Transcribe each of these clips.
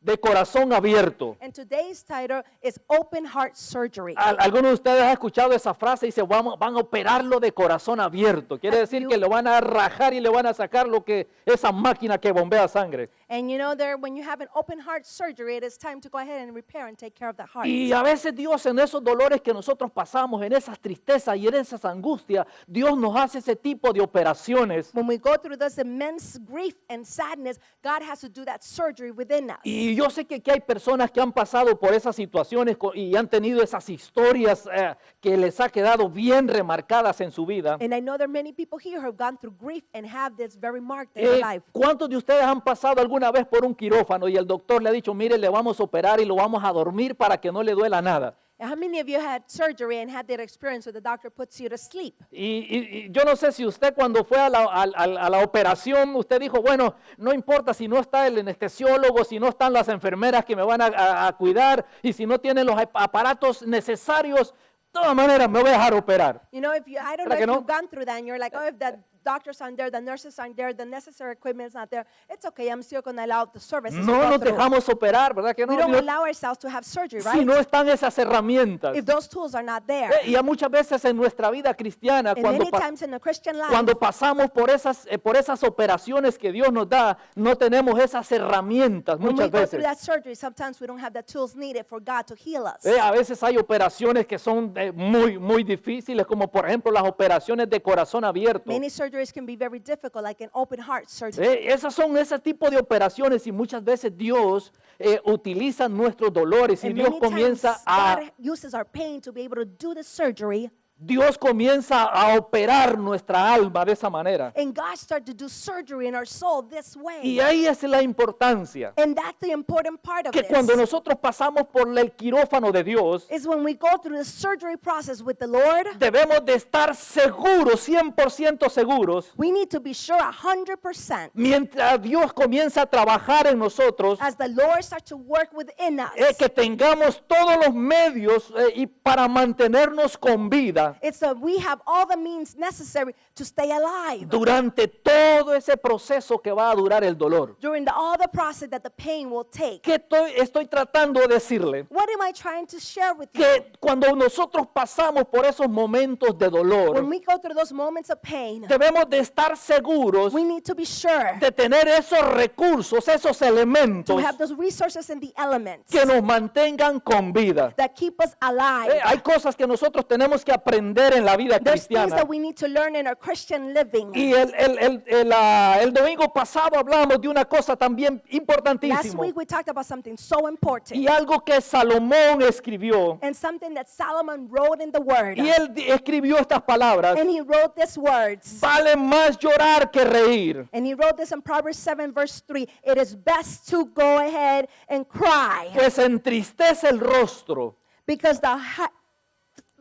de corazón abierto. And today's title is Open Heart Surgery. Algunos de ustedes han escuchado esa frase y dice, van a operarlo de corazón abierto. Quiere decir que le van a rajar y le van a sacar esa máquina que bombea sangre. And you know, when you have an open heart surgery, it is time to go ahead and repair and take care of the heart. Y a veces Dios, en esos dolores que nosotros pasamos, en esas tristezas y en esas angustias, Dios nos hace ese tipo de operaciones. When we go through this immense grief and sadness, God has to do that surgery within us. Y yo sé que aquí hay personas que han pasado por esas situaciones y han tenido esas historias que les ha quedado bien remarcadas en su vida. And I know there are many people here who have gone through grief and have this very marked in their life. ¿Cuántos de ustedes han pasado alguna vez por un quirófano y el doctor le ha dicho, mire, le vamos a operar y lo vamos a dormir para que no le duela nada? How many of you had surgery and had that experience where the doctor puts you to sleep? Y yo no sé si usted cuando fue a la operación, usted dijo, bueno, no importa si no está el anestesiólogo, si no están las enfermeras que me van a cuidar y si no tienen los aparatos necesarios, de todas maneras me voy a dejar operar. You know, I don't know if you've gone through that and you're like, oh, if the doctors aren't there, the nurses aren't there, the necessary equipment is not there, it's okay, I'm still going to allow the services No to go nos through. dejamos operar, ¿verdad que no? We don't allow ourselves to have surgery, right? Si no están esas herramientas. If those tools are not there. Y a muchas veces en nuestra vida cristiana, And many times in the Christian life, cuando pasamos por esas operaciones que Dios nos da, no tenemos esas herramientas when we muchas go through veces. that surgery, sometimes we don't have the tools needed for God to heal us. A veces hay operaciones que son muy difíciles, como por ejemplo las operaciones de corazón abierto. Many surgeries can be very difficult, like an open heart surgery. Esas son ese tipo de operaciones y muchas veces Dios utiliza nuestros dolores y And Dios many times comienza a God uses our pain to be able to do the surgery. Dios comienza a operar nuestra alma de esa manera. And God started to do surgery in our soul this way. Y ahí es la importancia. And that's the important part of Que this. cuando nosotros pasamos por el quirófano de Dios, Is when we go through the surgery process with the Lord, debemos de estar seguros, 100% seguros, we need to be sure 100% mientras Dios comienza a trabajar en nosotros, as the Lord starts to work within us. que tengamos todos los medios y para mantenernos con vida It's that we have all the means necessary to stay alive durante todo ese proceso que va a durar el dolor. during all the process that the pain will take. ¿Qué estoy tratando de decirle? What am I trying to share with you? Que cuando nosotros pasamos por esos momentos de dolor, When we go through those moments of pain, debemos de estar seguros we need to be sure de tener esos recursos, esos to elementos have those resources and the elements que nos mantengan con vida. that keep us alive. Hay cosas que nosotros tenemos que aprender en la vida There's things cristiana. that we need to learn in our Christian living. Y el domingo pasado hablamos de una cosa también Last importantísima. week we talked about something so important Y algo que Salomón escribió. and something that Solomon wrote in the Word. Y él escribió estas palabras. And he wrote these words. Vale más llorar que reír. And he wrote this in Proverbs 7 verse 3. It is best to go ahead and cry Pues entristece el rostro. because the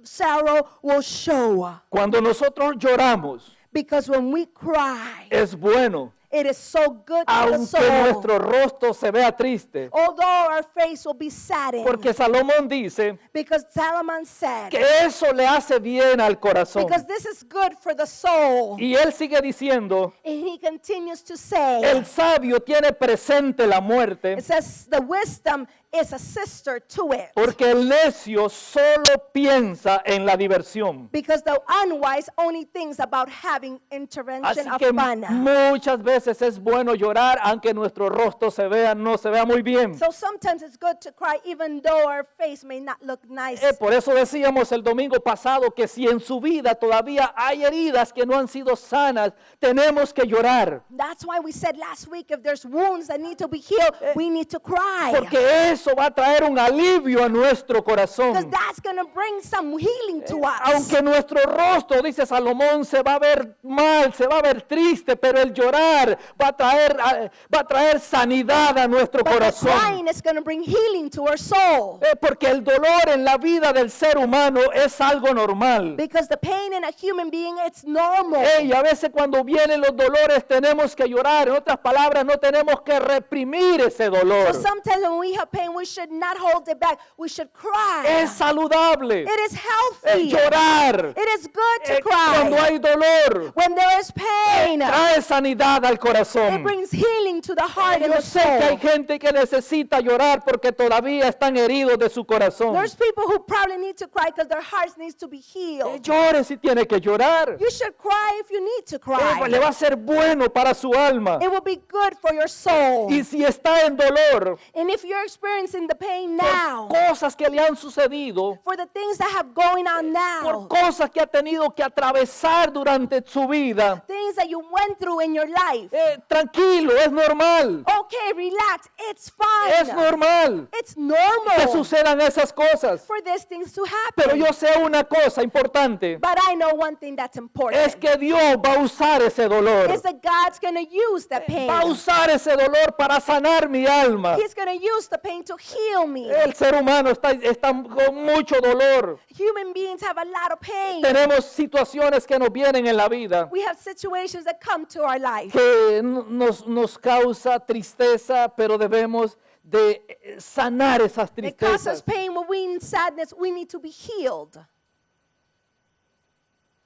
sorrow will show. Cuando nosotros lloramos, Because when we cry, es bueno. it is so good to the Aunque soul. nuestro rostro se vea triste. Although our face will be saddened. Porque Salomón dice Because Solomon said, que eso le hace bien al corazón. because this is good for the soul. Y él sigue diciendo, And he continues to say, el sabio tiene presente la muerte, it says the wisdom is a sister to it. porque el necio solo piensa en la diversión. Because the unwise only thinks about having Así intervention of que fun. muchas veces es bueno llorar, aunque nuestro rostro no se vea muy bien. So sometimes it's good to cry even though our face may not look nice. Por eso decíamos el domingo pasado que si en su vida todavía hay heridas que no han sido sanas, tenemos que llorar. That's why we said last week, if there's wounds that need to be healed, we need to cry. Porque eso va a traer un alivio a nuestro corazón. Because that's going to bring some healing to us. Aunque nuestro rostro, dice Salomón, se va a ver mal, se va a ver triste, pero el llorar va a traer sanidad a nuestro But the corazón. crying is going to bring healing to our soul. Porque el dolor en la vida del ser humano es algo normal. Because the pain in a human being, it's normal. Y a veces cuando vienen los dolores tenemos que llorar. En otras palabras, no tenemos que reprimir ese dolor. So sometimes when we have pain, pain, we should not hold it back. We should cry. Es saludable It is healthy. llorar It is good to cuando cry. hay dolor. When there is pain, Trae sanidad al it corazón. brings healing to the heart and Yo the sé que hay soul. gente que necesita llorar porque todavía están heridos de su corazón. There's people who probably need to cry because their hearts needs to be healed. Llore si tiene que llorar. You should cry if you need to Le cry. va a ser bueno para su alma. It will be good for your soul. Y si está en dolor And if you're experiencing the pain por now, cosas que le han sucedido, for the things that have going on por now, cosas que ha tenido que atravesar durante su vida, things that you went through in your life, tranquilo, es normal. okay, relax. It's Es fine. normal It's que normal sucedan esas cosas. for these things to Pero happen. yo sé una cosa importante, But I know one thing that's es important. que Dios va a usar ese dolor. Is that God's going to use the pain. Va a usar ese dolor para sanar mi alma. He's going to use the pain to heal me. El ser humano está con mucho dolor. Human beings have a lot of pain. Tenemos situaciones que nos vienen en la vida We have situations that come to our life que nos causa tristeza, pero debemos de sanar esas that cause us tristezas. pain. When we in sadness, we need to be healed.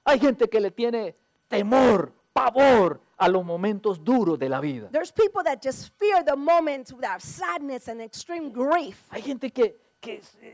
Hay gente que le tiene temor, pavor a los momentos duros de la vida. There's people that just fear the moments without sadness and extreme grief. Hay gente que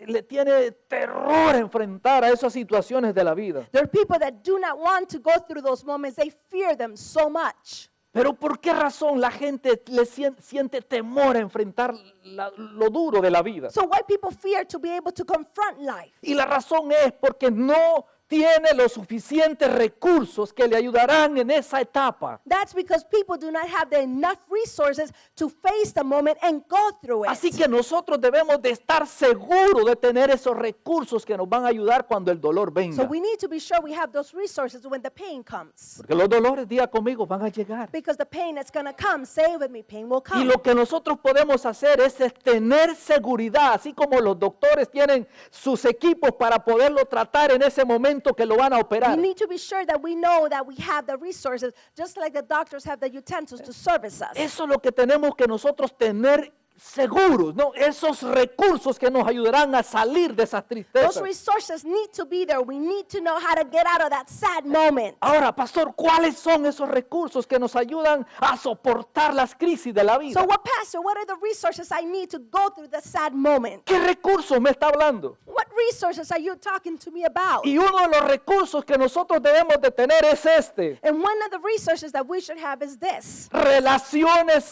le tiene terror a enfrentar a esas situaciones de la vida. There are people that do not want to go through those moments. They fear them so much. Pero ¿por qué razón la gente le siente temor a enfrentar lo duro de la vida? So why people fear to be able to confront life? Y la razón es porque no tiene los suficientes recursos que le ayudarán en esa etapa. That's because people do not have the enough resources to face the moment and go through it. Así que nosotros debemos de estar seguros de tener esos recursos que nos van a ayudar cuando el dolor So venga. we need to be sure we have those resources when the pain comes. Porque los dolores día conmigo van a llegar. Because the pain that's going to come, say with me, pain will Y come. lo que nosotros podemos hacer es tener seguridad, así como los doctores tienen sus equipos para poderlo tratar en ese momento que lo van a We operar. need to be sure that we know that we have the resources, just like the doctors have the utensils to service us. Eso es lo que tenemos que nosotros tener seguros, ¿no? Esos recursos que nos ayudarán a salir de esas Those tristezas. resources need to be there. We need to know how to get out of that sad moment. Ahora, pastor, ¿cuáles son esos recursos que nos ayudan a soportar las crisis de la vida? So pastor, what are the resources I need to go through the sad moment? ¿Qué recursos me está hablando? What resources are you talking to me about? Y uno de los recursos que nosotros debemos de tener es este: And one of the resources that we should have is this. relaciones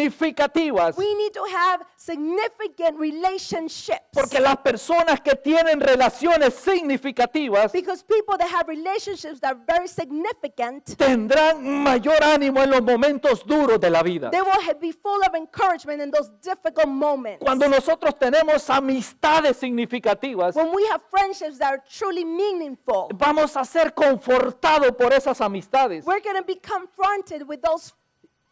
significativas. We need to have significant relationships. Porque las personas que tienen relaciones significativas Because people that have relationships that are very significant, tendrán mayor ánimo en los momentos duros de la vida. they will be full of encouragement in those difficult moments. Cuando nosotros tenemos amistades significativas, When we have friendships that are truly meaningful, vamos a ser confortados por esas amistades we're going to be confronted with those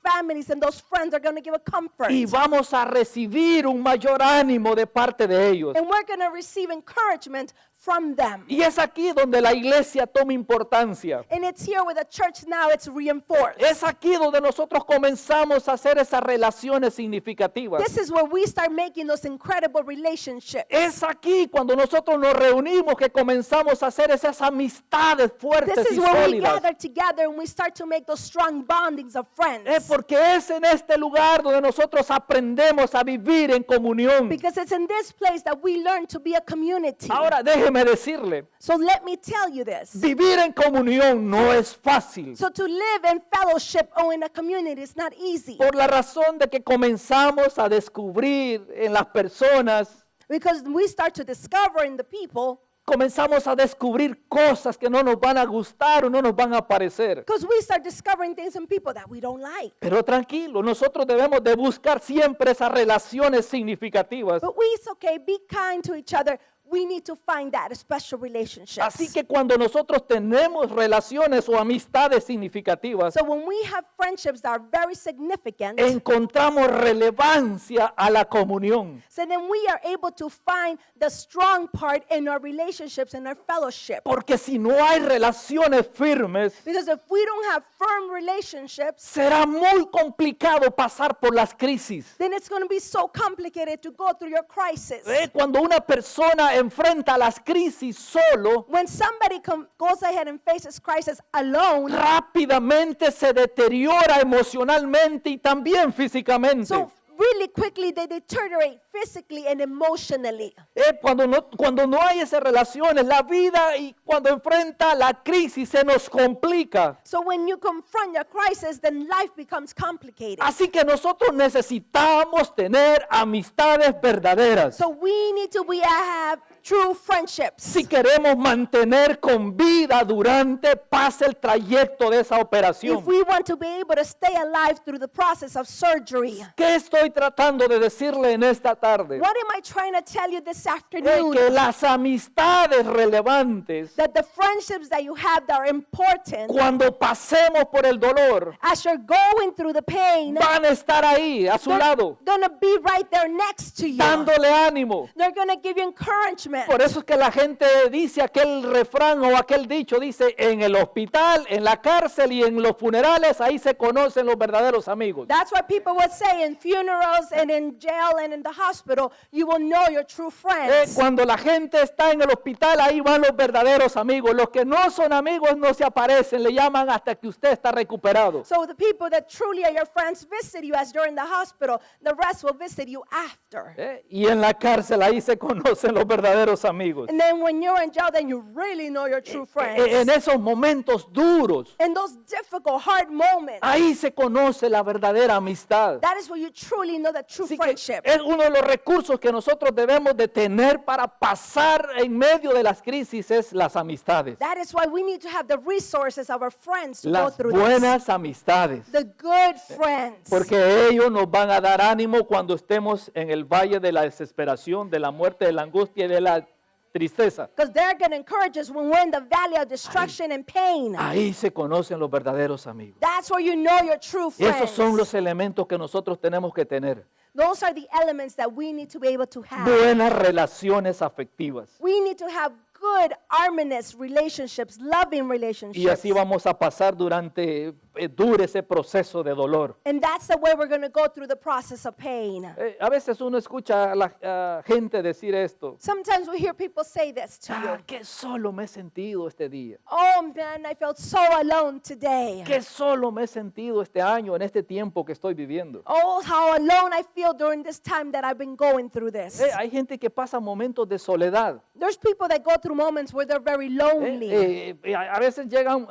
families and those friends are going to give a comfort. y vamos a recibir un mayor ánimo de parte de ellos. And we're going to receive encouragement from them. Y es aquí donde la iglesia toma importancia. And it's here with the church now, it's reinforced. Es aquí donde nosotros comenzamos a hacer esas relaciones significativas. This is where we start making those incredible relationships. Es aquí cuando nosotros nos reunimos que comenzamos a hacer esas amistades This fuertes is y where we sólidas. gather together and we start to make those strong bondings of friends. Es porque es en este lugar donde nosotros aprendemos a vivir en comunión. Because it's in this place that we learn to be a community. Ahora déjeme decirle, So let me tell you this. vivir en comunión no es fácil. So to live in fellowship or in a community is not easy. Por la razón de que comenzamos a descubrir en las personas, Because we start to discover in the people, comenzamos a descubrir cosas que no nos van a gustar o no nos van a parecer. because we start discovering things in people that we don't like. Pero tranquilo, nosotros debemos de buscar siempre esas relaciones significativas. But it's okay, be kind to each other. we need to find that special relationships. Así que cuando nosotros tenemos relaciones o amistades significativas, So when we have friendships that are very significant, encontramos relevancia a la comunión. so then we are able to find the strong part in our relationships and our fellowship. Porque si no hay relaciones firmes, Because if we don't have firm relationships, será muy complicado pasar por las crisis. then it's going to be so complicated to go through your crisis. Cuando una persona enfrenta las crisis solo, When somebody goes ahead and faces crisis alone, rápidamente se deteriora emocionalmente y también físicamente. so really quickly they deteriorate physically and emotionally. Cuando no hay esas relaciones, la vida y cuando enfrenta la crisis se nos complica. So when you confront your crisis, then life becomes complicated. Así que nosotros necesitamos tener amistades verdaderas. So we need to have true friendships. Si queremos mantener con vida durante pase el trayecto de esa operación. If we want to be able to stay alive through the process of surgery. ¿Qué estoy tratando de decirle en esta tarde? What am I trying to tell you this afternoon? Que las amistades relevantes, That the friendships that you have that are important, cuando pasemos por el dolor, as you're going through the pain, van a estar ahí a su lado, gonna be right there next to you. dándole ánimo. They're gonna give you encouragement. Por eso es que la gente dice aquel refrán o aquel dicho, dice, en el hospital, en la cárcel y en los funerales, ahí se conocen los verdaderos amigos. That's why people would say in funerals and in jail and in the hospital, you will know your true friends. Cuando la gente está en el hospital, ahí van los verdaderos amigos. Los que no son amigos no se aparecen, le llaman hasta que usted está recuperado. So the people that truly are your friends visit you as you're in the hospital. The rest will visit you after. Y en la cárcel, ahí se conocen los verdaderos amigos. And then when you're in jail, then you really know your true friends. En esos momentos duros, In those difficult, hard moments, ahí se conoce la verdadera amistad. that is where you truly know the true Así que friendship. es uno de los recursos que nosotros debemos de tener para pasar en medio de las crisis, es las amistades. That is why we need to have the resources of our friends to go Las through buenas amistades. this. The good friends. Porque ellos nos van a dar ánimo cuando estemos en el valle de la desesperación, de la muerte, de la angustia y de la tristeza. Because they're going to encourage us when we're in the valley of destruction and pain. Ahí se conocen los verdaderos amigos. That's where you know your true Y esos friends. son los elementos que nosotros tenemos que tener. Those are the elements that we need to be able to have. Buenas relaciones afectivas. We need to have good, harmonious relationships, loving relationships. Y así vamos a pasar durante, dure ese proceso de dolor. And that's the way we're going to go through the process of pain. A veces uno escucha a la gente decir esto. Sometimes we hear people say this to you. Qué solo me he sentido este día. Oh man, I felt so alone today. Qué solo me he sentido este año, en este tiempo que estoy viviendo. Oh, how alone I feel during this time that I've been going through this. Hay gente que pasa momentos de soledad. There's people that go through moments where they're very lonely. A veces llegan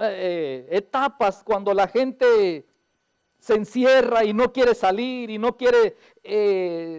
etapas cuando la gente se encierra y no quiere salir y no quiere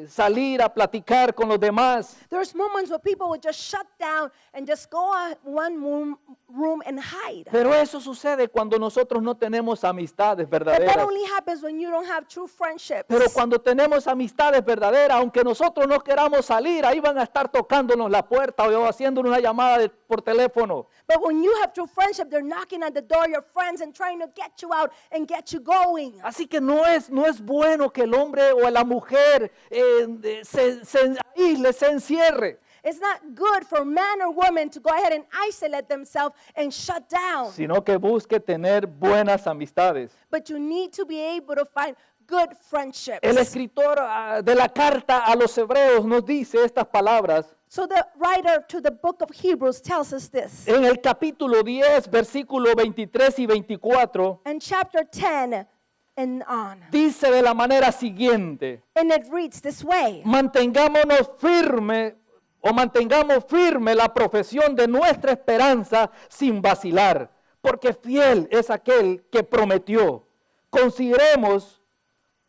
salir a platicar con los demás. There's moments where people would just shut down and just go on one room and hide. Pero eso sucede cuando nosotros no tenemos amistades But that verdaderas. only happens when you don't have true friendships. Pero cuando tenemos amistades verdaderas, aunque nosotros no queramos salir, ahí van a estar tocándonos la puerta o haciéndonos una llamada por teléfono. But when you have true friendship, they're knocking at the door of your friends and trying to get you out and get you going. Así que no es bueno que el hombre o la mujer se aísle, se encierre, It's not good for man or woman to go ahead and isolate themselves and shut down. sino que busque tener buenas amistades. But you need to be able to find good friendships. El escritor de la carta a los hebreos nos dice estas palabras So the writer to the book of Hebrews tells us this. en el capítulo 10, versículo 23 y 24. In chapter 10 and on. Dice de la manera siguiente: And it reads this way. mantengamos firme la profesión de nuestra esperanza sin vacilar, porque fiel es aquel que prometió. Consideremos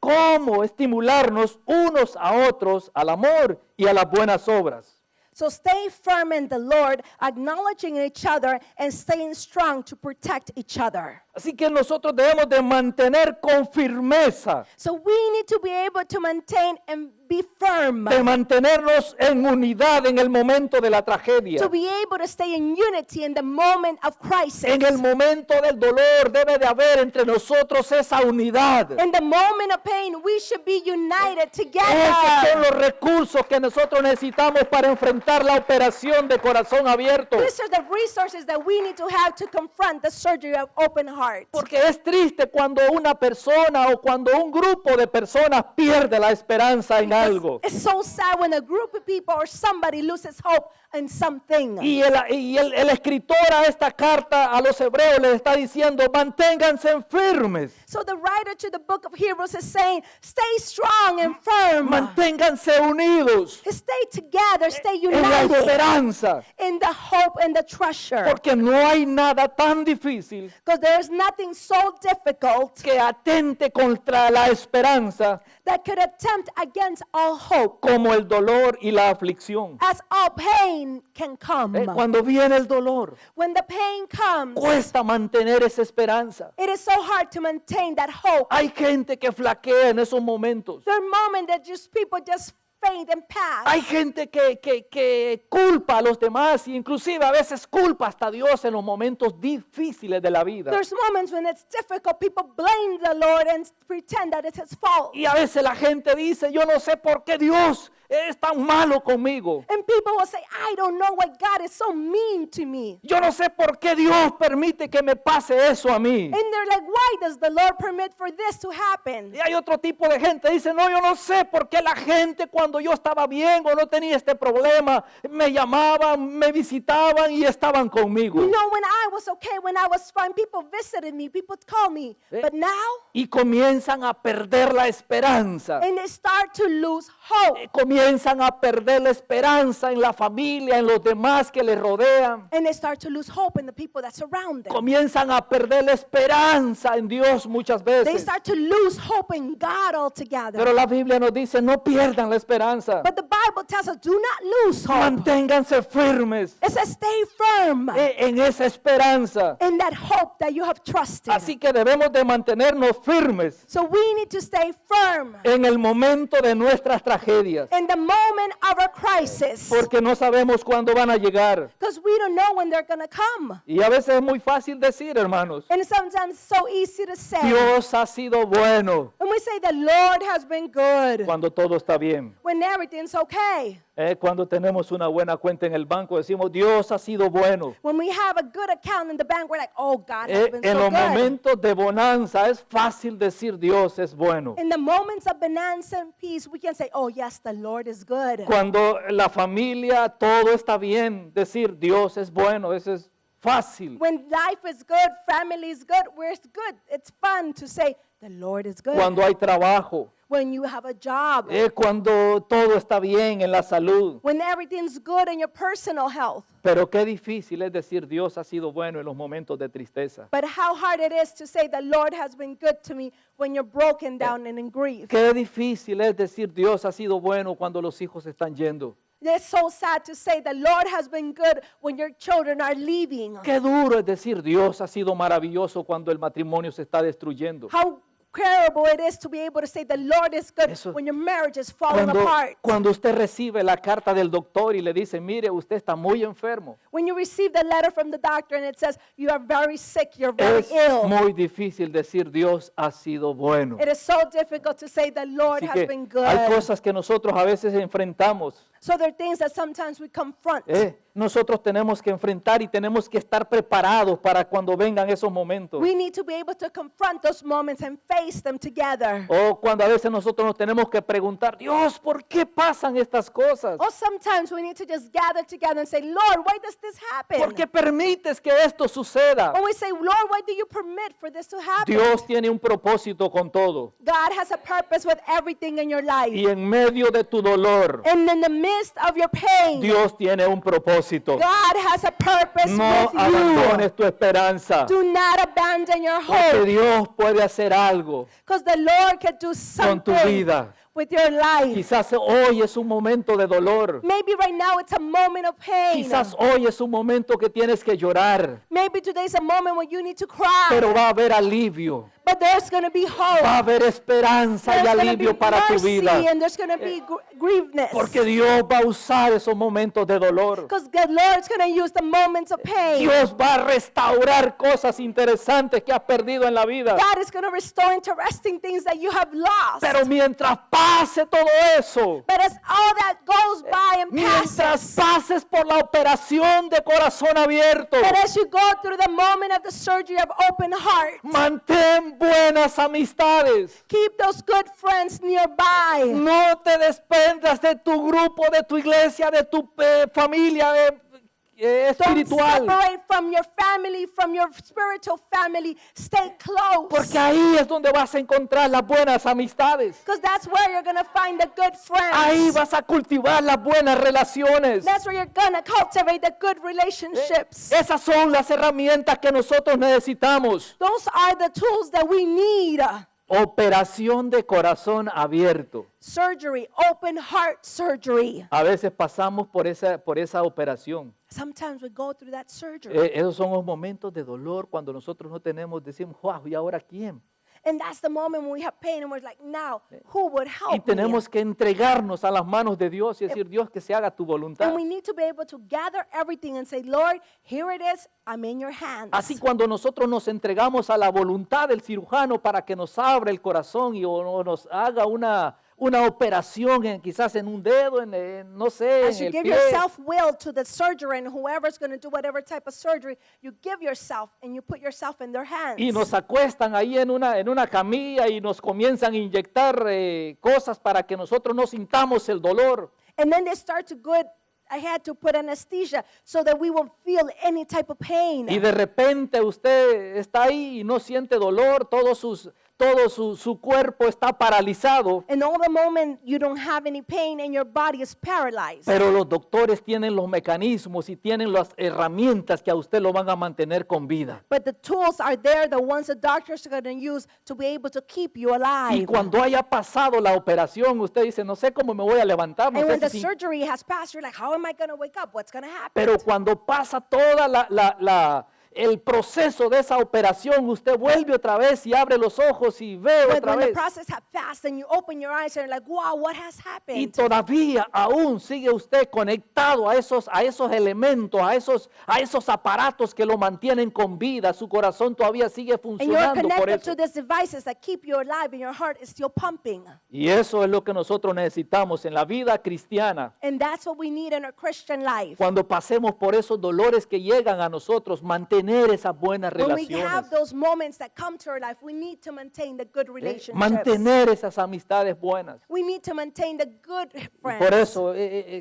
cómo estimularnos unos a otros al amor y a las buenas obras. So stay firm in the Lord, acknowledging each other and staying strong to protect each other. Así que nosotros debemos de mantener con firmeza, So we need to be able to maintain and be firm. de mantenernos en unidad en el momento de la tragedia. To be able to stay in unity in the moment of crisis. En el momento del dolor debe de haber entre nosotros esa unidad. In the moment of pain, we should be united Esos son together. los recursos que nosotros necesitamos para enfrentar la operación de corazón abierto. These are the resources that we need to have to confront the surgery of open heart. Porque es triste cuando una persona o cuando un grupo de personas pierde la esperanza en algo. It's so sad when a group of people or somebody loses hope in something. Y el escritor a esta carta a los hebreos les está diciendo, manténganse firmes, So the writer to the book of Hebrews is saying, stay strong and firm. manténganse unidos Stay together, stay en la united esperanza. in the hope and the treasure. Porque no hay nada tan difícil Because there is nothing so difficult que atente contra la esperanza that could attempt against all hope como el dolor y la aflicción. as all pain can come. Cuando viene el dolor, When the pain comes, cuesta mantener esa esperanza. it is so hard to maintain that hope. Hay gente que flaquea en esos momentos. There are moments that just people just faint and pass. Hay gente que culpa a los demás e inclusive a veces culpa hasta a Dios en los momentos difíciles de la vida. There's moments when it's difficult, people blame the Lord and pretend that it's his fault. Y a veces la gente dice, yo no sé por qué Dios es tan malo conmigo. And people will say, I don't know why God is so mean to me. Yo no sé por qué Dios permite que me pase eso a mí. And they're like, why does the Lord permit for this to happen? Y hay otro tipo de gente que dice, no, yo no sé por qué la gente cuando yo estaba bien o no tenía este problema, me llamaban, me visitaban y estaban conmigo. You know, when I was okay, when I was fine, people visited me, people called me. But now, Y comienzan a perder la esperanza. and they start to lose hope. Comienzan a perder la esperanza en la familia, en los demás que les rodean. And they start to lose hope in the people that surround them. Comienzan a perder la esperanza en Dios muchas They veces. start to lose hope in God altogether. Pero la Biblia nos dice, no pierdan la esperanza. But the Bible tells us, do not lose hope. Manténganse firmes It says, stay firm en esa esperanza. in that hope that you have trusted. Así que debemos de mantenernos firmes So we need to stay firm en el momento de nuestras tragedias. in the moment of our crisis. Porque no sabemos cuándo van a llegar. Because we don't know when they're going to come. Y a veces es muy fácil decir, hermanos, And sometimes it's so easy to say. Dios ha sido bueno When we say the Lord has been good, cuando todo está bien. when everything's okay, Cuando tenemos una buena cuenta en el banco decimos, Dios ha sido bueno. when we have a good account in the bank, we're like, oh, God has been En so los good. momentos de bonanza es fácil decir Dios es bueno. In the moments of bonanza and peace, we can say, oh, yes, the Lord is good. Cuando la familia todo está bien, decir Dios es bueno, eso es fácil. When life is good, family is good, we're good. It's fun to say, the Lord is good. Cuando hay trabajo, When you have a job, cuando todo está bien en la salud. when everything's good in your personal health. Pero qué difícil es decir Dios ha sido bueno en los momentos de tristeza. But how hard it is to say the Lord has been good to me when you're broken down and in grief. Qué difícil es decir Dios ha sido bueno cuando los hijos están yendo. It's so sad to say the Lord has been good when your children are leaving. Qué duro es decir Dios ha sido maravilloso cuando el matrimonio se está destruyendo. How terrible it is to be able to say the Lord is good Eso- when your marriage is falling Cuando, apart. cuando usted recibe la carta del doctor y le dice, mire, usted está muy enfermo. When you receive the letter from the doctor and it says you are very sick, you're very Es ill. muy difícil decir Dios ha sido bueno. It is so difficult to say the Lord Así has que been good. hay cosas que nosotros a veces enfrentamos. So there are things that sometimes we confront. Nosotros tenemos que enfrentar y tenemos que estar preparados para cuando vengan esos momentos. We need to be able to confront those moments and face them together. O cuando a veces nosotros nos tenemos que preguntar, Dios, ¿por qué pasan estas cosas? Or sometimes we need to just gather together and say, Lord, why does this happen? ¿Por qué permites que esto suceda? When we say, Lord, why do you permit for this to happen? Dios tiene un propósito con todo. God has a purpose with everything in your life. Y en medio de tu dolor, And in the midst of your pain, Dios tiene un propósito. God has a purpose No with you. abandones tu esperanza, Do not abandon your porque hope, Dios puede hacer algo because the Lord can do con tu something vida. with your life. Quizás hoy es un momento de dolor. Maybe right now it's a moment of pain. Quizás hoy es un momento que tienes que llorar. Maybe today's a moment when you need to cry. Pero va a haber alivio. But there's going to be hope. Va a haber esperanza y There's going to be alivio para tu mercy vida. and there's going to be grievedness. Porque Dios va a usar esos momentos de dolor. Because the Lord's going to use the moments of pain. Dios va a restaurar cosas interesantes que has perdido en la vida. God is going to restore interesting things that you have lost. Pero mientras pase todo eso, But as all that goes by and mientras passes, pases por la operación de corazón abierto, but as you go through the moment of the surgery of open heart, mantén buenas amistades. keep those good friends nearby. No te desprendas de tu grupo, de tu iglesia, de tu familia Don't espiritual. separate from your family, from your spiritual family. Stay close. Porque ahí es donde vas a encontrar las buenas amistades. Because that's where you're going to find the good Ahí friends. vas a cultivar las buenas relaciones. That's where you're going to cultivate the good relationships. Esas son las herramientas que nosotros necesitamos. Those are the tools that we need. Operación de corazón abierto. Surgery, open heart surgery. A veces pasamos por esa operación. Sometimes we go through that surgery. Esos son los momentos de dolor cuando nosotros no tenemos, decimos, wow, ¿y ahora quién? And that's the moment when we have pain and we're like, now, who would help Y tenemos que entregarnos a las manos de Dios y decir, Dios, que se haga tu me? voluntad. And we need to be able to gather everything and say, Lord, here it is, I'm in your hands. Así cuando nosotros nos entregamos a la voluntad del cirujano para que nos abra el corazón y o nos haga una operación quizás en un dedo, no sé, As en you el give pie. your self-will to the surgeon and whoever's going to do whatever type of surgery, you give yourself and you put yourself in their hands. Y nos acuestan ahí en una camilla y nos comienzan a inyectar cosas para que nosotros no sintamos el dolor. And then they start to I had to put anesthesia so that we won't feel any type of pain. Y de repente usted está ahí y no siente dolor, todo su cuerpo está paralizado. And all the moment you don't have any pain and your body is paralyzed. Pero los doctores tienen los mecanismos y tienen las herramientas que a usted lo van a mantener con vida. But the tools are there, the ones the doctors are going to use to be able to keep you alive. Y cuando haya pasado la operación, usted dice, no sé cómo me voy a levantar, no And sé when the si- surgery has passed, you're like, how am I going to wake up? What's going to happen? Pero cuando pasa toda el proceso de esa operación, usted vuelve otra vez y abre los ojos y ve But otra when the vez. process has passed and you open your eyes and you're like, wow, what has Y happened? todavía aún sigue usted conectado a esos elementos, a esos aparatos que lo mantienen con vida. Su corazón todavía sigue And you're funcionando por connected eso. to these devices that keep you alive and your heart is still pumping. Y eso es lo que nosotros necesitamos en la vida cristiana. And that's what we need in our Christian life. Cuando pasemos por esos dolores que llegan a nosotros, mantener esas buenas When we relaciones. have those moments that come to our life, we need to maintain the good relationships. Mantener esas amistades buenas. We need to maintain the good Y friends. por eso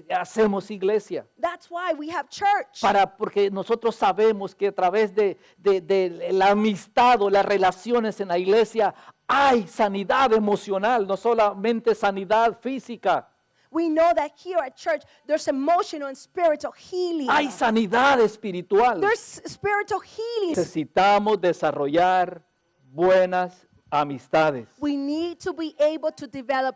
hacemos iglesia. That's why we have church. Porque nosotros sabemos que a través de la amistad o las relaciones en la iglesia hay sanidad emocional, no solamente sanidad física. We know that here at church, there's emotional and spiritual healing. Hay sanidad espiritual. There's spiritual healing. Necesitamos desarrollar buenas amistades, We need to be able to develop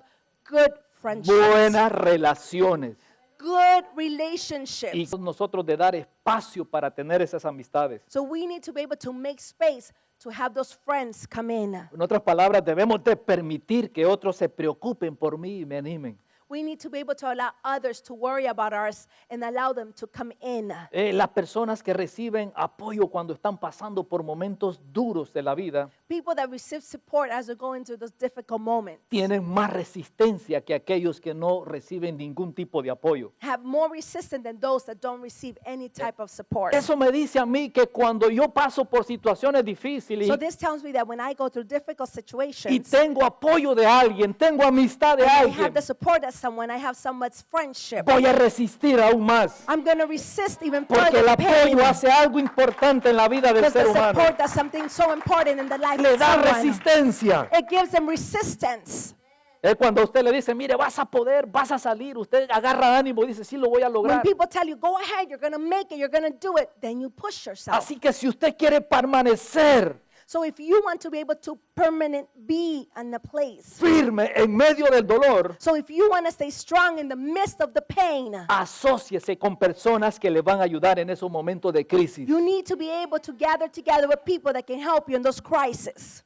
good friendships, buenas relaciones. good relationships. Y nosotros de dar espacio para tener esas amistades. So we need to be able to make space to have those friends come in. En otras palabras, debemos de permitir que otros se preocupen por mí y me animen. We need to be able to allow others to worry about us and allow them to come in. Las personas que reciben apoyo cuando están pasando por momentos duros de la vida People that receive support as they're going through those difficult moments tienen más resistencia que aquellos que no reciben ningún tipo de apoyo. have more resistance than those that don't receive any type of support. Eso me dice a mí que cuando yo paso por situaciones difíciles So this tells me that when I go through difficult y situations, tengo apoyo de alguien, tengo amistad de I alguien, have the support of someone, I have someone's friendship, voy a resistir aún más. I'm going to resist even Porque further el the pain. apoyo hace algo importante en la vida del Because ser the humano. support does something so important in the life Le of da someone. resistencia. It gives them resistance. Es cuando usted le dice, mire, vas a poder, vas a salir, usted agarra ánimo y dice, sí, lo voy a When lograr. people tell you, go ahead, you're going to make it, you're going to do it, then you push yourself. Así que si usted quiere permanecer So if you want to be able to permanent be in the place, firme en medio del dolor, so if you want to stay strong in the midst of the pain, asóciese con personas que le van a ayudar en esos momentos de crisis. you need to be able to gather together with people that can help you in those crises.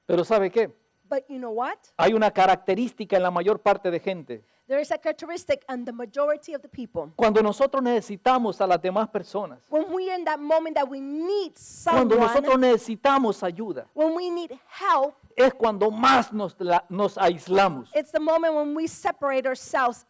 Pero ¿sabe qué? But you know what? Hay una característica en la mayor parte de gente. There is a characteristic in the majority of the people. Cuando nosotros necesitamos a las demás personas, When we are in that moment that we need cuando someone, nosotros necesitamos ayuda, when we need help, es cuando más nos aislamos. it's the moment when we separate ourselves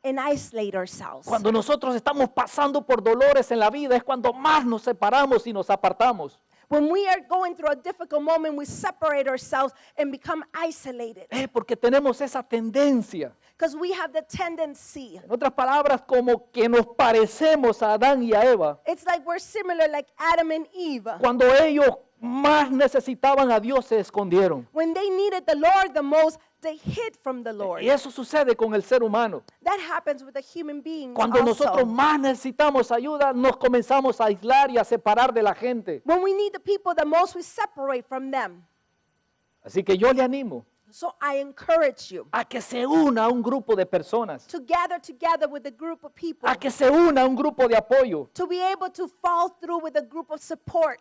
and isolate ourselves. Cuando nosotros estamos pasando por dolores en la vida, es cuando más nos separamos y nos apartamos. When we are going through a difficult moment, we separate ourselves and become isolated. Porque tenemos esa tendencia. Because we have the tendency. En otras palabras, como que nos parecemos a Adán y a Eva. It's like we're similar like Adam and Eve. Cuando ellos más necesitaban a Dios, se escondieron. When they needed the Lord the most, they hid from the Lord. Y eso sucede con el ser humano. That happens with the human beings Cuando nosotros also. más necesitamos ayuda, nos comenzamos a aislar y a separar de la gente. When we need the people the most, we separate from them. Así que yo le animo So I encourage you a que se una a un grupo de personas, to gather together with a group of people, a que se una a un grupo de apoyo. to be able to fall through with a group of support.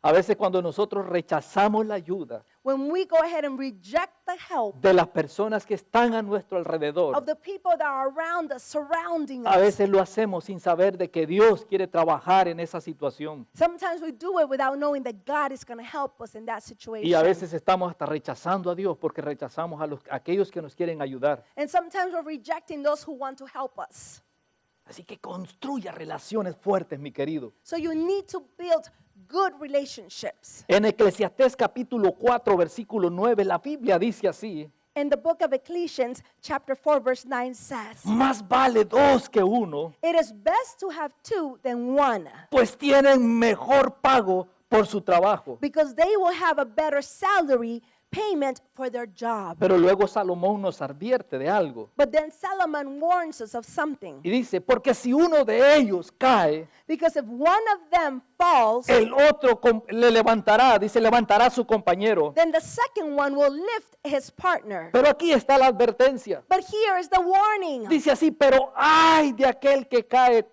A veces cuando nosotros rechazamos la ayuda When we go ahead and reject the help de las personas que están a nuestro alrededor, of the people that are around us, surrounding a us. veces lo hacemos sin saber de que Dios quiere trabajar en esa situación. Sometimes we do it without knowing that God is going to help us in that situation. Y a veces estamos hasta rechazando a Dios porque rechazamos a aquellos que nos quieren ayudar. And sometimes we're rejecting those who want to help us. Así que construya relaciones fuertes, mi querido. So you need to build good relationships. En Eclesiastés capítulo 4, versículo 9, la Biblia dice así: In the book of Ecclesiastes, chapter 4, verse 9 says, más vale dos que uno, it is best to have two than one, pues tienen mejor pago por su trabajo. because they will have a better salary payment for their job. Pero luego Salomón nos advierte de algo. But then Solomon warns us of something. Y dice, porque si uno de ellos cae, Because if one of them falls, el otro le levantará, dice, levantará a su compañero. then the second one will lift his partner. Pero aquí está la advertencia. But here is the warning. Dice así, pero ay de aquel que cae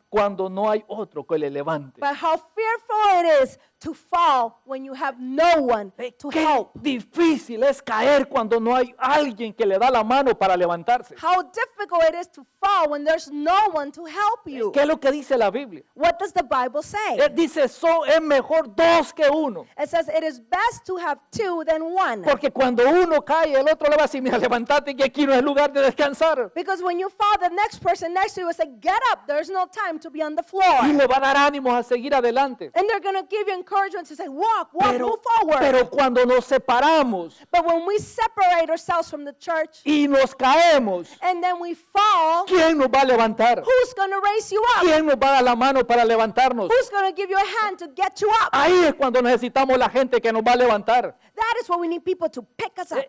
cuando no hay otro que le levante. But how fearful it is to fall when you have no one to Qué help. difícil es caer cuando no hay alguien que le da la mano para levantarse. How difficult it is to fall when there's no one to help you. ¿Qué es lo que dice la Biblia? What does the Bible say? Dice, es mejor dos que uno. It says it is best to have two than one. Porque cuando uno cae, el otro le va a decir, mira, levántate que aquí no es lugar de descansar. Because when you fall, the next person next to you will say, get up, there's no time to be on the Y floor. le va a dar ánimos a seguir adelante. And they're going to give you encouragement to say, walk, move forward. Pero cuando nos separamos But when we separate ourselves from the church y nos caemos, and then we fall, ¿quién nos va a levantar? who's going to raise you up? ¿Quién nos va a dar la mano para levantarnos? Who's going to give you a hand to get you up? Ahí es cuando necesitamos la gente que nos va a levantar. That is what we need people to pick us up.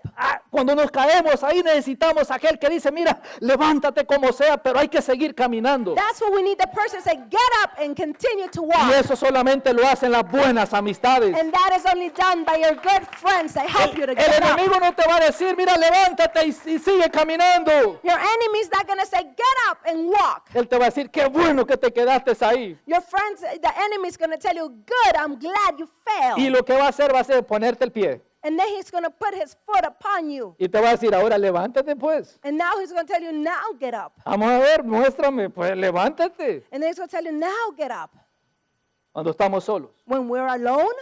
Cuando nos caemos, ahí necesitamos aquel que dice, mira, levántate como sea, pero hay que seguir caminando. That's what we need the person to say, get up and continue to Y walk. eso solamente lo hacen las buenas amistades. And that is only done by your good friends that help you to El get up. enemigo no te va a decir, mira, levántate y sigue caminando. Your enemy's not going to say, get up and walk. Él te va a decir, qué bueno que te quedaste ahí. Your friends, the enemy's going to tell you, good, I'm glad you Y failed. lo que va a ser ponerte el pie. And then he's going to put his foot upon you. Y te va a decir, ahora levántate pues. And now he's going to tell you, now get up. Vamos a ver, muéstrame, pues levántate. And then he's going to tell you, now get up. Cuando estamos solos, When we're alone,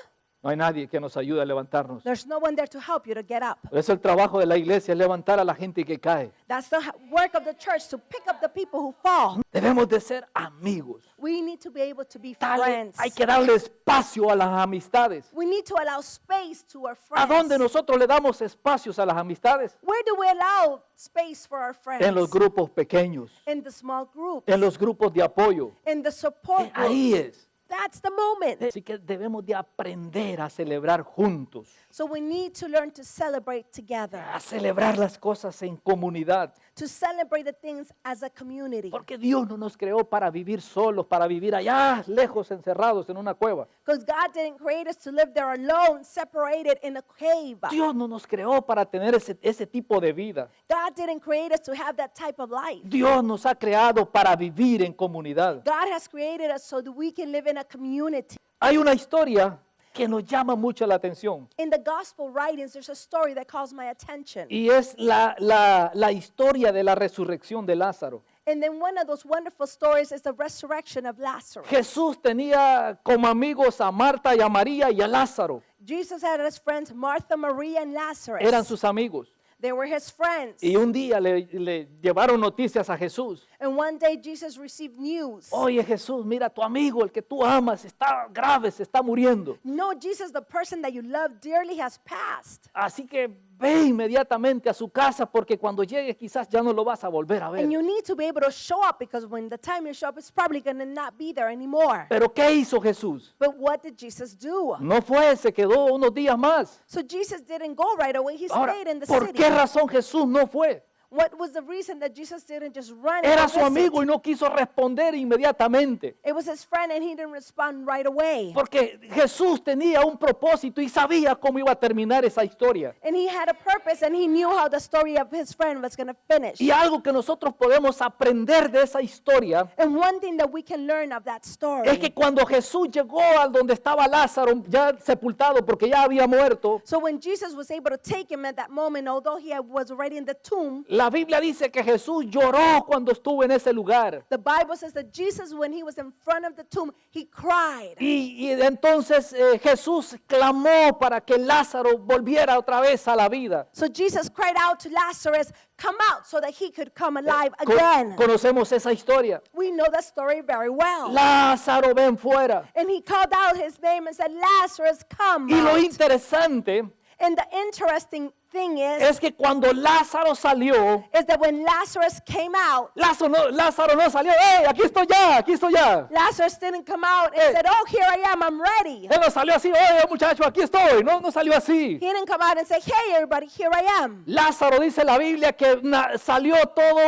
no hay nadie que nos ayude a levantarnos. there's no one there to help you to get up. Por eso el trabajo de la iglesia es levantar a la gente que cae. That's the work of the church, to pick up the people who fall. Debemos de ser amigos. We need to be able to be Dale, friends. hay que darle espacio a las amistades. We need to allow space to our ¿A friends. dónde nosotros le damos espacios a las amistades? Where do we allow space for our friends? En los grupos pequeños, In the small groups. en los grupos de apoyo. In the support Ahí groups. es. That's the moment. Así que debemos de aprender a celebrar juntos, So we need to learn to celebrate together. a celebrar las cosas en comunidad. to celebrate the things as a community. Porque Dios no nos creó para vivir solos, para vivir allá lejos, encerrados en una cueva. Because God didn't create us to live there alone, separated in a cave. Dios no nos creó para tener ese tipo de vida. God didn't create us to have that type of life. Dios nos ha creado para vivir en comunidad. God has created us so that we can live in a community. Hay una historia que nos llama mucho la atención In the gospel writings, there's a story that calls my attention. y es la historia de la resurrección de Lázaro. And then one of those wonderful stories is the resurrection of Lazarus. Jesús tenía como amigos a Marta y a María y a Lázaro. Jesus had his friends Martha, Maria, and Lazarus. Eran sus amigos. They were his friends. Y un día le llevaron noticias a Jesús. And one day Jesus received news. Oye Jesús, mira, tu amigo, el que tú amas, está grave, se está muriendo. No, Jesus, the person that you love dearly, has passed. Así que ve inmediatamente a su casa porque cuando llegue quizás ya no lo vas a volver a ver. And you need to be able to show up because when the time you show up, it's probably going to not be there anymore. Pero ¿qué hizo Jesús? But what did Jesus do? No fue, se quedó unos días más. So Jesus didn't go right away. He Ahora, stayed in the ¿por city. qué razón Jesús no fue? What was the reason that Jesus didn't just run? Era and su visit? amigo y no quiso responder inmediatamente. It was his friend and he didn't respond right away. Porque Jesús tenía un propósito y sabía cómo iba a terminar esa historia. And he had a purpose and he knew how the story of his friend was going to finish. Y algo que nosotros podemos aprender de esa historia And one thing that we can learn of that story es que cuando Jesús llegó al donde estaba Lázaro, ya sepultado porque ya había muerto, so when Jesus was able to take him at that moment, although was already in the tomb, la Biblia dice que Jesús lloró cuando estuvo en ese lugar. the Bible says that Jesus, when he was in front of the tomb, he cried. Y entonces Jesús clamó para que Lázaro volviera otra vez a la vida. So Jesus cried out to Lazarus, come out, so that he could come alive again. Conocemos esa historia. We know that story very well. Lázaro, ven fuera. And he called out his name and said, Lazarus, come Y lo out. interesante And the interesting thing es que cuando Lázaro salió, is that when Lazarus came out, Lázaro no salió. ¡Hey, aquí estoy ya, aquí estoy ya! Lazarus didn't come out and said, oh, here I am, I'm ready. Él no salió así. ¡Oye, muchacho, aquí estoy! No salió así. He didn't come out and say, hey, everybody, here I am. Lázaro dice la Biblia que salió todo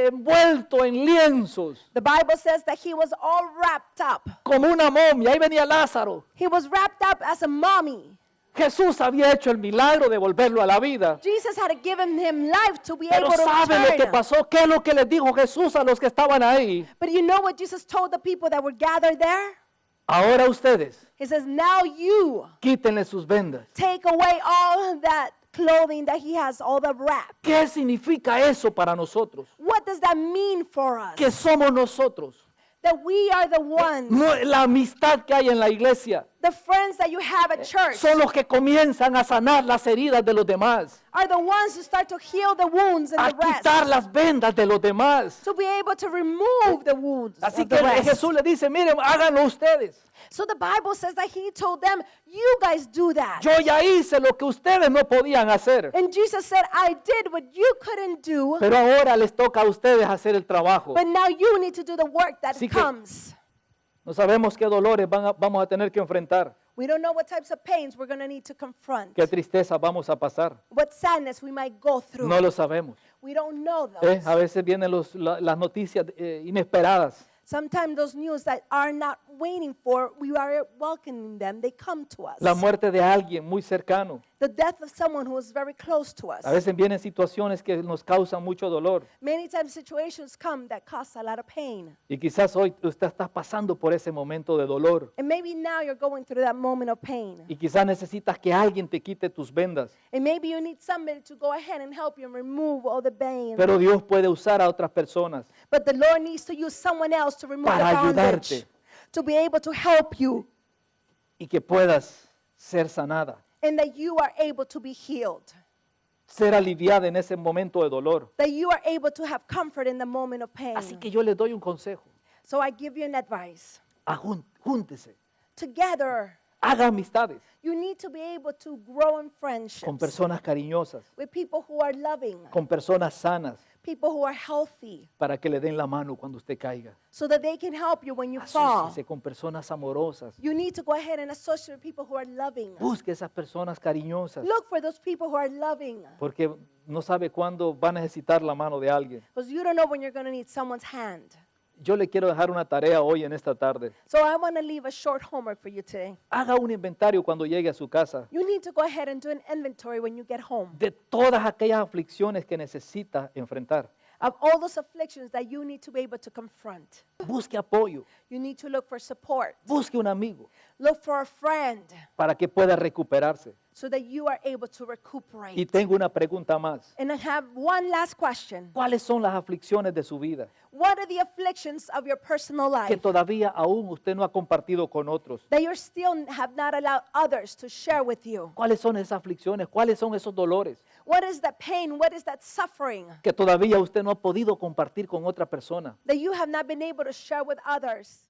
envuelto en lienzos, The Bible says that he was all wrapped up. como una momia. Ahí venía Lázaro. He was wrapped up as a mummy. Jesús había hecho el milagro de volverlo a la vida. Jesus had given him life to be Pero able to ¿sabe lo que return. pasó? ¿Qué es lo que les dijo Jesús a los que estaban ahí? But you know what Jesus told the people that were gathered there? Ahora ustedes, He says, now you quítenle sus vendas. take away all that clothing that he has, all the wrap. ¿Qué significa eso para nosotros? What does that mean for us? ¿Qué somos nosotros? That we are the ones, La amistad que hay en la iglesia the friends that you have at church, son los que comienzan a sanar las heridas de los demás, are the ones who start to heal the wounds in a the rest. quitar las vendas de los demás. To be able to remove the wounds Así of que the rest. Jesús le dice, miren, háganlo ustedes. So the Bible says that he told them, you guys do that. Yo ya hice lo que ustedes no podían hacer, And Jesus said, I did what you couldn't do, pero ahora les toca a ustedes hacer el trabajo. but now you need to do the work that Así que- comes. No sabemos qué dolores vamos a tener que enfrentar, We don't know what types of pains we're going to need to confront, qué tristeza vamos a pasar. what sadness we might go through. No lo sabemos. We don't know those. A veces vienen las noticias inesperadas. Sometimes those news that are not waiting for, we are welcoming them. They come to us. La muerte de alguien muy cercano. The death of someone who is very close to us. A veces vienen situaciones que nos causan mucho dolor. Many times situations come that cause a lot of pain. Y quizás hoy usted está pasando por ese momento de dolor. And maybe now you're going through that moment of pain. Y quizás necesitas que alguien te quite tus vendas. And maybe you need somebody to go ahead and help you and remove all the pain. Pero Dios puede usar a otras personas But the Lord needs to use someone else to remove para the bondage, ayudarte to be able to help you, y que puedas ser sanada, and that you are able to be healed, ser aliviada en ese momento de dolor. that you are able to have comfort in the moment of pain. Así que yo les doy un consejo. So I give you an advice. Júntese. Together, Haga amistades You need to be able to grow in con friendships personas cariñosas, with people who are loving, con personas sanas, people who are healthy, para que le den la mano cuando usted caiga. so that they can help you when you fall. Asóciese con personas amorosas. You need to go ahead and associate with people who are loving. Busque esas personas cariñosas, Look for those people who are loving, porque no sabe cuándo va a necesitar la mano de alguien. because you don't know when you're going to need someone's hand. Yo le quiero dejar una tarea hoy en esta tarde. So I want to leave a short homework for you today. Haga un inventario cuando llegue a su casa You need to go ahead and do an inventory when you get home de todas aquellas aflicciones que necesita enfrentar. of all those afflictions that you need to be able to confront. Busque apoyo, You need to look for support. busque un amigo Look for a friend para que pueda recuperarse. so that you are able to Y recuperate. tengo una pregunta más. And I have one last question. ¿Cuáles son las aflicciones de su vida What are the afflictions of your personal que life todavía aún usted no ha compartido con otros? that you still have not allowed others to share with you? ¿Cuáles son esas aflicciones? ¿Cuáles son esos dolores What is that pain? What is that suffering que todavía usted no ha podido compartir con otra persona? that you have not been able to share with others?